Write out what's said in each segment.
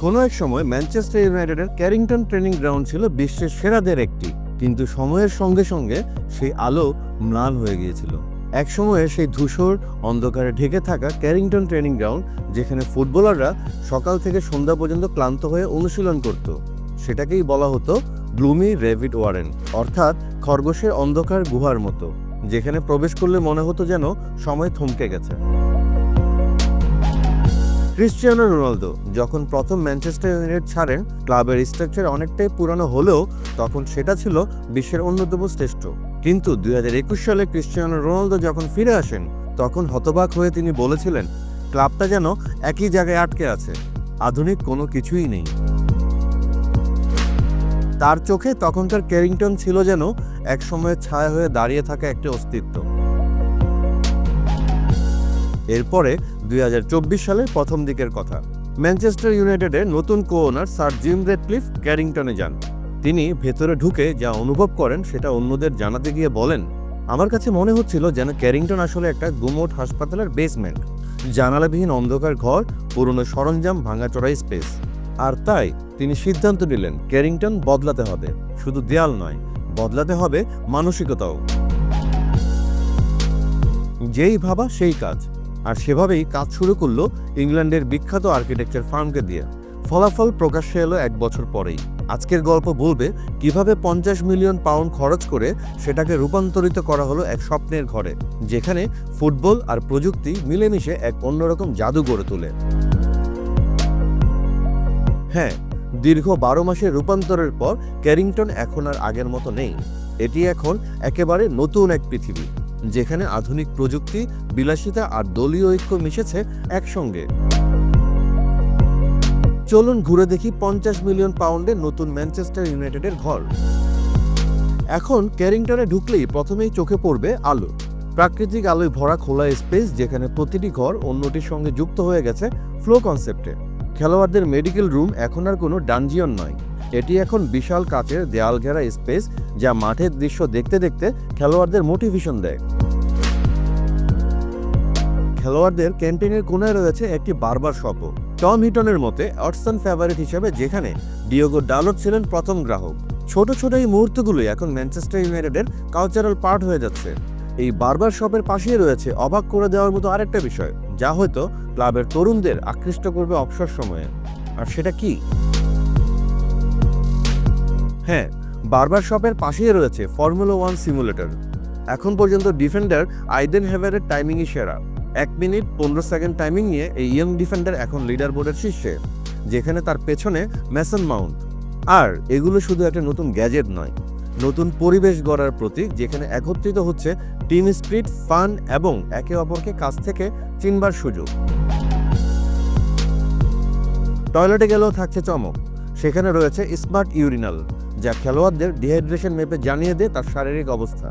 কোনো এক সময় ম্যানচেস্টার ইউনাইটেডের ক্যারিংটন ট্রেনিং গ্রাউন্ড ছিল বিশ্বের সেরাদের একটি, কিন্তু সময়ের সঙ্গে সঙ্গে সেই আলো ম্লান হয়ে গিয়েছিল। এক সময়ে সেই ধূসর অন্ধকারে ঢেকে থাকা ক্যারিংটন ট্রেনিং গ্রাউন্ড, যেখানে ফুটবলাররা সকাল থেকে সন্ধ্যা পর্যন্ত ক্লান্ত হয়ে অনুশীলন করত, সেটাকেই বলা হতো গ্লুমি রেভিড ওয়ারেন, অর্থাৎ খরগোশের অন্ধকার গুহার মতো, যেখানে প্রবেশ করলে মনে হতো যেন সময় থমকে গেছে। ক্রিশ্চিয়ানো রোনালদো যখন প্রথম ম্যানচেস্টার ইউনাইটেড ছাড়েন, ক্লাবের স্ট্রাকচার অনেকটাই পুরানো হলেও তখন সেটা ছিল বিশ্বের অন্যতম শ্রেষ্ঠ। কিন্তু 2021 সালে ক্রিশ্চিয়ানো রোনালদো যখন ফিরে আসেন, তখন হতবাক হয়ে তিনি বলেছিলেন, ক্লাবটা যেন একই জায়গায় আটকে আছে, আধুনিক কোনো কিছুই নেই। তার চোখে তখনকার ক্যারিংটন ছিল যেন একসময় ছায়া হয়ে দাঁড়িয়ে থাকা একটি অস্তিত্ব। এরপরে 2024 সালের প্রথম দিকের কথা। ম্যানচেস্টার ইউনাইটেডের নতুন কো-ওনার স্যার জিম রেডক্লিফ ক্যারিংটনে যান। তিনি ভেতরে ঢুকে যা অনুভব করেন সেটা অন্যদের জানাতে গিয়ে বলেন, আমার কাছে মনে হচ্ছিল যেন ক্যারিংটন আসলে একটা গুমোট হাসপাতালের বেসমেন্ট, জানালাবিহীন অন্ধকার ঘর, পুরনো সরঞ্জাম, ভাঙাচোরা স্পেস। আর তাই তিনি সিদ্ধান্ত নিলেন ক্যারিংটন বদলাতে হবে, শুধু দেয়াল নয়, বদলাতে হবে মানসিকতাও। যেই ভাবা সেই কাজ, আর সেভাবেই কাজ শুরু করলো ইংল্যান্ডের বিখ্যাত আর্কিটেকচার ফার্মকে দিয়ে। ফলাফল প্রকাশ্যে এলো 1 বছর পরেই। আজকের গল্প বলবে কিভাবে 50 মিলিয়ন পাউন্ড খরচ করে সেটাকে রূপান্তরিত করা হলো এক স্বপ্নের ঘরে, যেখানে ফুটবল আর প্রযুক্তি মিলেমিশে এক অন্যরকম জাদু গড়ে তোলে। হ্যাঁ, দীর্ঘ 12 মাসের রূপান্তরের পর ক্যারিংটন এখন আর আগের মতো নেই। এটি এখন একেবারে নতুন এক পৃথিবী, যেখানে আধুনিক প্রযুক্তি, বিলাসিতা আর দলীয় ঐক্য মিশেছে একসঙ্গে। চলুন ঘুরে দেখি 50 মিলিয়ন পাউন্ডের নতুন ম্যানচেস্টার ইউনাইটেডের ঘর। এখন ক্যারিংটনে ঢুকলেই প্রথমেই চোখে পড়বে আলো। প্রাকৃতিক আলোয় ভরা খোলা স্পেস, যেখানে প্রতিটি ঘর অন্যটির সঙ্গে যুক্ত হয়ে গেছে ফ্লো কনসেপ্টে। খেলোয়াড়দের মেডিকেল রুম এখন আর কোনো ডানজিয়ন নয়, এটি এখন বিশাল কাচের দেয়াল ঘেরা স্পেস, যা মাঠের দৃশ্য দেখতে দেখতে খেলোয়াড়দের মোটিভেশন দেয়। খেলোয়াড়দের ক্যান্টিনের কোণায় রয়েছে একটি বারবার শপও, টম হিটনের মতে অটসন ফেভারিট হিসেবে, যেখানে ডিয়েগো ডালট ছিলেন প্রথম গ্রাহক। ছোট ছোট এই মুহূর্তগুলোই এখন ম্যানচেস্টার ইউনাইটেডের কালচারাল পার্ট হয়ে যাচ্ছে। এই বারবার শপের পাশেই রয়েছে অবাক করে দেওয়ার মতো আরেকটা বিষয়, যা হয়তো ক্লাবের তরুণদের আকৃষ্ট করবে অবসর সময়ে। আর সেটা কি? হ্যাঁ, বারবার শপের পাশেই রয়েছে ফর্মুলা 1 সিমুলেটর। এখন পর্যন্ত ডিফেন্ডার আইডেন হেভারের টাইমিংই সেরা। 1 মিনিট 15 সেকেন্ড টাইমিং নিয়ে এই ইয়ং ডিফেন্ডার এখন লিডার বোর্ডের শীর্ষে, যেখানে তার পেছনে মেসন মাউন্ট। আর এগুলো শুধু একটা নতুন গ্যাজেট নয়, নতুন পরিবেশ গড়ার প্রতীক, যেখানে একত্রিত হচ্ছে টিম স্পিরিট, ফান এবং একে অপরকে কাছ থেকে চিনবার সুযোগ। টয়লেটে গেলেও থাকছে চমক। সেখানে রয়েছে স্মার্ট ইউরিনাল, যা খেলোয়াড়দের ডিহাইড্রেশন মেপে জানিয়ে দেয় তার শারীরিক অবস্থা।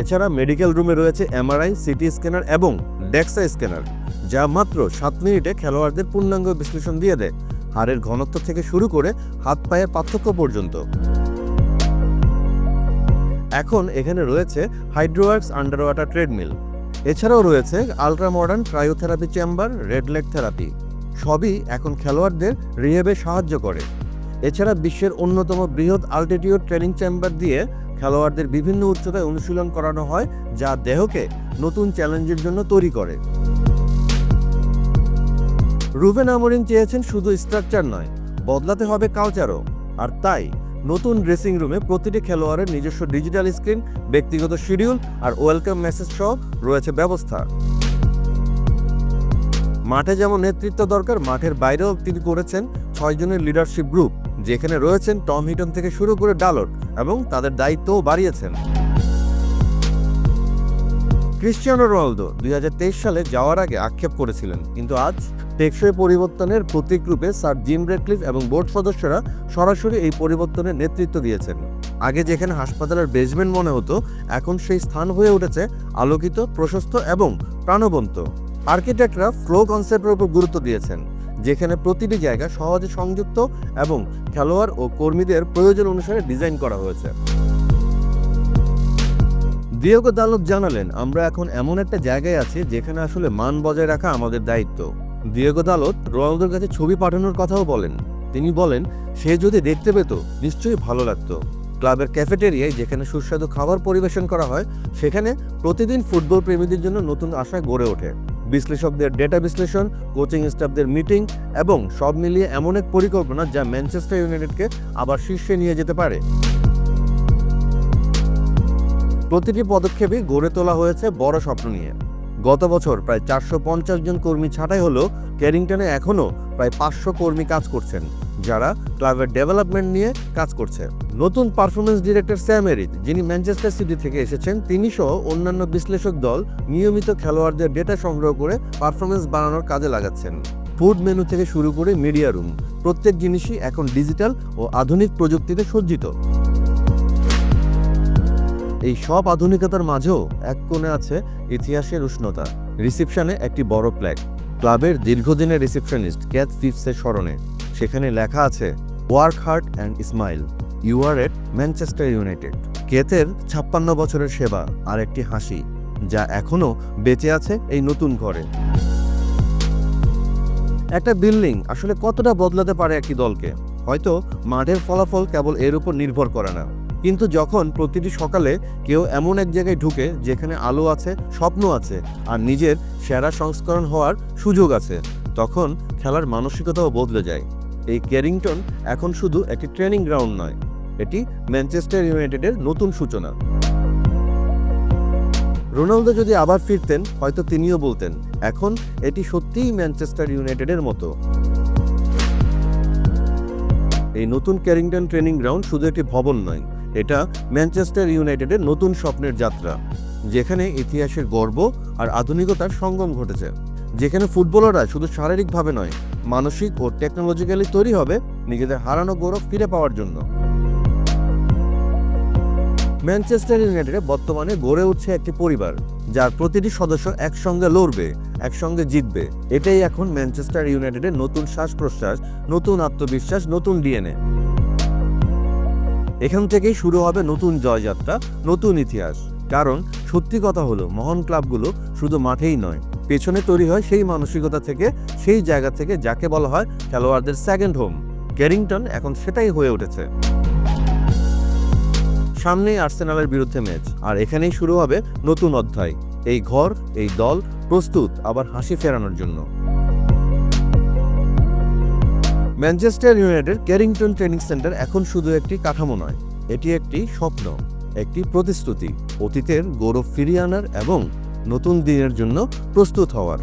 এছাড়া মেডিকেল রুমে রয়েছে এমআরআই, সিটি স্ক্যানার এবং ডেক্সা স্ক্যানার, যা মাত্র 7 মিনিটে খেলোয়াড়দের পূর্ণাঙ্গ বিশ্লেষণ দিয়ে দেয়, হাড়ের ঘনত্ব থেকে শুরু করে হাত পায়ের পার্থক্য পর্যন্ত। এখন এখানে রয়েছে হাইড্রোওয়ার্কস আন্ডার ওয়াটার ট্রেডমিল। এছাড়াও রয়েছে ultra modern cryotherapy chamber, red light therapy. সবই এখন খেলোয়াড়দের রিহেবে সাহায্য করে। এছাড়া বিশ্বের অন্যতম বৃহৎ আল্টিটিউড ট্রেনিং চেম্বার দিয়ে খেলোয়াড়দের বিভিন্ন উচ্চতায় অনুশীলন করানো হয়, যা দেহকে নতুন চ্যালেঞ্জের জন্য তৈরি করে। রুবেন আমরিম চেয়েছেন শুধু স্ট্রাকচার নয়, বদলাতে হবে কালচারও। আর তাই নতুন ড্রেসিং রুমে প্রতিটি খেলোয়াড়ের নিজস্ব ডিজিটাল স্ক্রিন, ব্যক্তিগত শিডিউল আর ওয়েলকাম মেসেজ সহ রয়েছে ব্যবস্থা। মাঠে যেমন নেতৃত্ব দরকার, মাঠের বাইরেও তিনি করেছেন 6 জনের লিডারশিপ গ্রুপ, যেখানে রয়েছেন টম হিটন থেকে শুরু করে ডালট, এবং তাদের দায়িত্বও বাড়িয়েছেন। ক্রিশ্চিয়ানো রোনালদো 2023 সালে যাওয়ার আগে আক্ষেপ করেছিলেন, কিন্তু আজ টেকসই পরিবর্তনের প্রতীক রূপে স্যার জিম রেডক্লিফ এবং বোর্ড সদস্যরা সরাসরি এই পরিবর্তনের নেতৃত্ব দিয়েছেন। আগে যেখানে হাসপাতালের বেসমেন্ট মনে হতো, এখন সেই স্থান হয়ে উঠেছে আলোকিত, প্রশস্ত এবং প্রাণবন্ত। আর্কিটেক্টরা ফ্লো কনসেপ্টের উপর গুরুত্ব দিয়েছেন, যেখানে প্রতিটি জায়গা সহজে সংযুক্ত এবং খেলোয়াড় ও কর্মীদের প্রয়োজন অনুসারে ডিজাইন করা হয়েছে। ডিয়েগো ডালট জানালেন, আমরা এখন এমন একটা জায়গায় আছি যেখানে আসলে মান বজায় রাখা আমাদের দায়িত্ব। ডিয়েগো ডালট রোনালদোর কাছে ছবি পাঠানোর কথাও বলেন। তিনি বলেন, সে যদি দেখতে পেত নিশ্চয়ই ভালো লাগতো। ক্লাবের ক্যাফেটেরিয়ায় যেখানে সুস্বাদু খাবার পরিবেশন করা হয়, সেখানে প্রতিদিন ফুটবল প্রেমীদের জন্য নতুন আশা গড়ে ওঠে। বিশ্লেষকদের ডেটা বিশ্লেষণ, কোচিং স্টাফদের মিটিং এবং সব মিলিয়ে এমন এক পরিকল্পনা যা ম্যানচেস্টার ইউনাইটেডকে আবার শীর্ষে নিয়ে যেতে পারে। প্রতিটি পদক্ষেপই গড়ে তোলা হয়েছে বড় স্বপ্ন নিয়ে। গত বছর প্রায় 450 জন কর্মী ছাঁটাই হলেও ক্যারিংটনে এখনও প্রায় 500 কর্মী কাজ করছেন, যারা ক্লাবের ডেভেলপমেন্ট নিয়ে কাজ করছে। নতুন পারফরমেন্স ডিরেক্টর স্যাম এরিক, যিনি ম্যানচেস্টার সিটি থেকে এসেছেন, তিনি সহ অন্যান্য বিশ্লেষক দল নিয়মিত খেলোয়াড়দের ডেটা সংগ্রহ করে পারফরমেন্স বাড়ানোর কাজে লাগাচ্ছেন। ফুড মেনু থেকে শুরু করে মিডিয়া রুম, প্রত্যেক জিনিসই এখন ডিজিটাল ও আধুনিক প্রযুক্তিতে সজ্জিত। এই সব আধুনিকতার মাঝেও এক কোণে আছে ইতিহাসের উষ্ণতা। রিসেপশনে একটি বড় প্ল্যাক, ক্লাবের দীর্ঘদিনের রিসেপশনিস্ট ক্যাথ ফিফসের স্মরণে। সেখানে লেখা আছে, work hard and smile, you are at Manchester United. কেথের 56 বছরের সেবা আর একটি হাসি, যা এখনও বেঁচে আছে এই নতুন ঘরে। একটা বিল্ডিং আসলে কতটা বদলাতে পারে একটি দলকে? হয়তো মাঠের ফলাফল কেবল এর উপর নির্ভর করে না, কিন্তু যখন প্রতিটি সকালে কেউ এমন এক জায়গায় ঢুকে যেখানে আলো আছে, স্বপ্ন আছে আর নিজের সেরা সংস্করণ হওয়ার সুযোগ আছে, তখন খেলার মানসিকতাও বদলে যায়। এই ক্যারিংটন এখন শুধু একটি ট্রেনিং গ্রাউন্ড নয়, এটি ম্যানচেস্টার ইউনাইটেডের নতুন সূচনা। রোনালদো যদি আবার ফিরতেন, হয়তো তিনিও বলতেন, এখন এটি সত্যিই ম্যানচেস্টার ইউনাইটেডের মতো। এই নতুন ক্যারিংটন ট্রেনিং গ্রাউন্ড শুধু একটি ভবন নয়, এটা ম্যানচেস্টার ইউনাইটেডের নতুন স্বপ্নের যাত্রা, যেখানে ইতিহাসের গর্ব আর আধুনিকতার সঙ্গম ঘটেছে, যেখানে ফুটবলাররা শুধু শারীরিকভাবে নয়, মানসিক ও টেকনোলজিক্যালি তৈরি হবে নিজেদের হারানো গৌরব ফিরে পাওয়ার জন্য। ম্যানচেস্টার ইউনাইটেডে বর্তমানে গড়ে উঠছে একটি পরিবার, যার প্রতিটি সদস্য একসঙ্গে লড়বে, একসঙ্গে জিতবে। এটাই এখন ম্যানচেস্টার ইউনাইটেডের নতুন শ্বাস প্রশ্বাস, নতুন আত্মবিশ্বাস, নতুন ডিএনএ। এখান থেকেই শুরু হবে নতুন জয়যাত্রা, নতুন ইতিহাস। কারণ সত্যি কথা হলো, মহান ক্লাবগুলো শুধু মাঠেই নয়, পেছনে তৈরি হয় সেই মানসিকতা থেকে, সেই জায়গা থেকে যাকে বলা হয় খেলোয়াড়দের সেকেন্ড হোম। ক্যারিংটন এখন সেটাই হয়ে উঠেছে। সামনেই আর্সেনালের বিরুদ্ধে ম্যাচ, আর এখানেই শুরু হবে নতুন অধ্যায়। এই ঘর, এই দল প্রস্তুত আবার হাসি ফেরানোর জন্য। ম্যানচেস্টার ইউনাইটেড ক্যারিংটন ট্রেনিং সেন্টার এখন শুধু একটি কাঠামো নয়, এটি একটি স্বপ্ন, একটি প্রতিশ্রুতি, অতীতের গৌরব ফিরিয়ে আনার এবং নতুন দিনের জন্য প্রস্তুত হওয়ার।